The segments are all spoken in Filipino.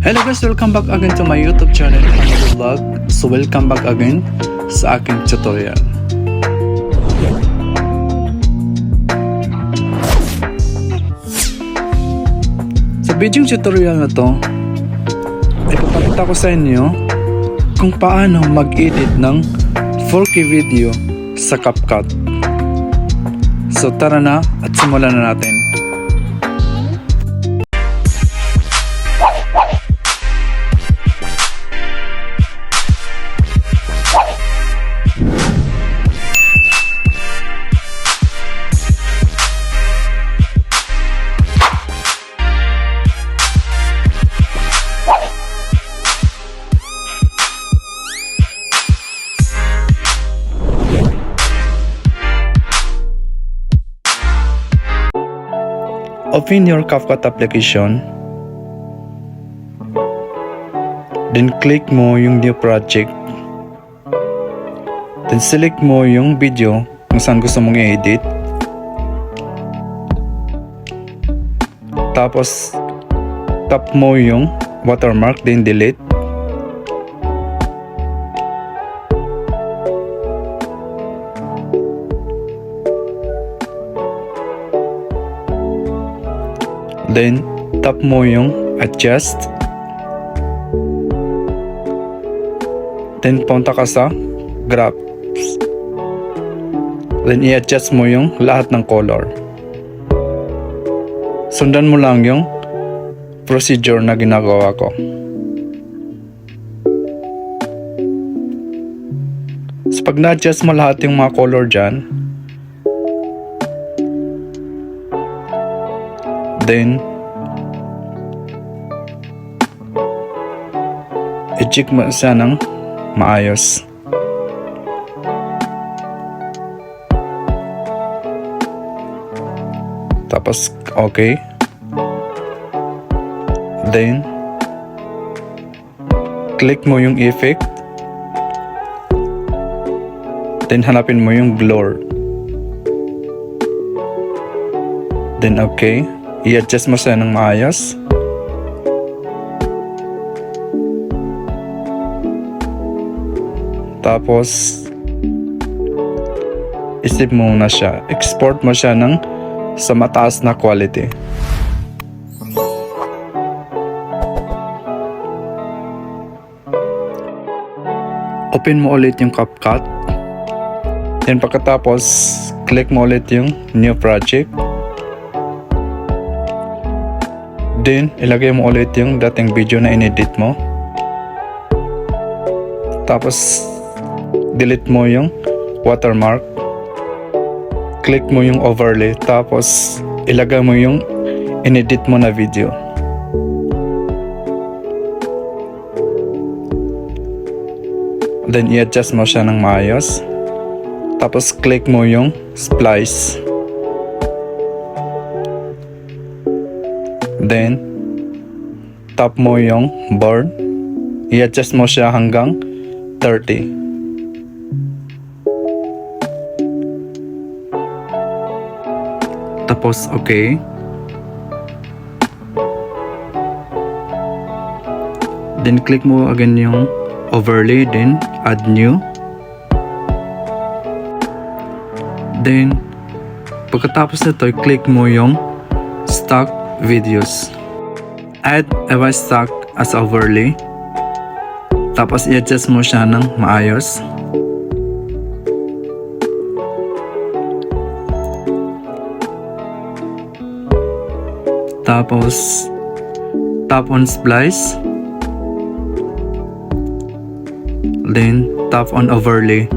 Hello guys, welcome back again to my YouTube channel, PAANO Vlog. So welcome back again sa aking tutorial. Sa video tutorial na to, ipapakita ko sa inyo kung paano mag-edit ng 4K video sa CapCut. So tara na at simulan na natin. Open your CapCut application, then click mo yung new project, then select mo yung video kung saan gusto mong i-edit, tapos tap mo yung watermark, then delete. Then, tap mo yung adjust. Then, punta ka sa graphs. Then, i-adjust mo yung lahat ng color. Sundan mo lang yung procedure na ginagawa ko. So, pag na-adjust mo lahat yung mga color dyan, then i-check mo siya ng maayos. Tapos okay. Then click mo yung effect. Then hanapin mo yung blur. Then okay. I-adjust mo siya ng maayos. Tapos isip mo na siya. Export mo siya ng sa mataas na quality. Open mo ulit yung CapCut. Then pagkatapos click mo ulit yung new project. Then, ilagay mo ulit yung dating video na inedit mo. Tapos, delete mo yung watermark. Click mo yung overlay. Tapos, ilagay mo yung inedit mo na video. Then, i-adjust mo siya ng maayos. Tapos, click mo yung splice. Then, tap mo yung board. I-adjust mo siya hanggang 30. Tapos, okay. Then, click mo again yung overlay. Then, add new. Then, pagkatapos nito, click mo yung stock videos. Add a stock as overlay. Tapos i-adjust mo siya ng maayos. Tapos tap on splice. Then tap on overlay.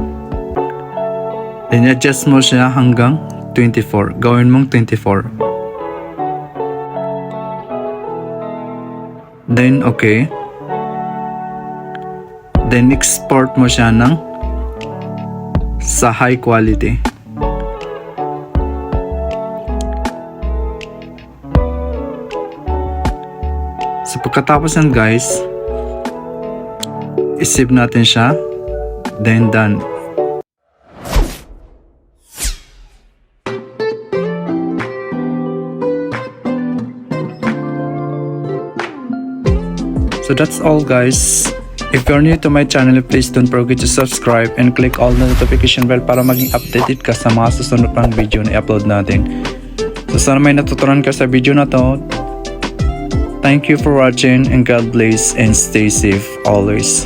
Then adjust mo siya hanggang 24. Gawin mong 24. Then, okay. Then, export mo siya ng sa high quality. So, pagkatapos yan guys, isave natin siya. Then, done. So that's all guys. If you're new to my channel, please don't forget to subscribe and click all the notification bell para maging updated ka sa mga susunod pang video na i-upload natin. So sana may natutunan ka sa video na to. Thank you for watching and God bless and stay safe always.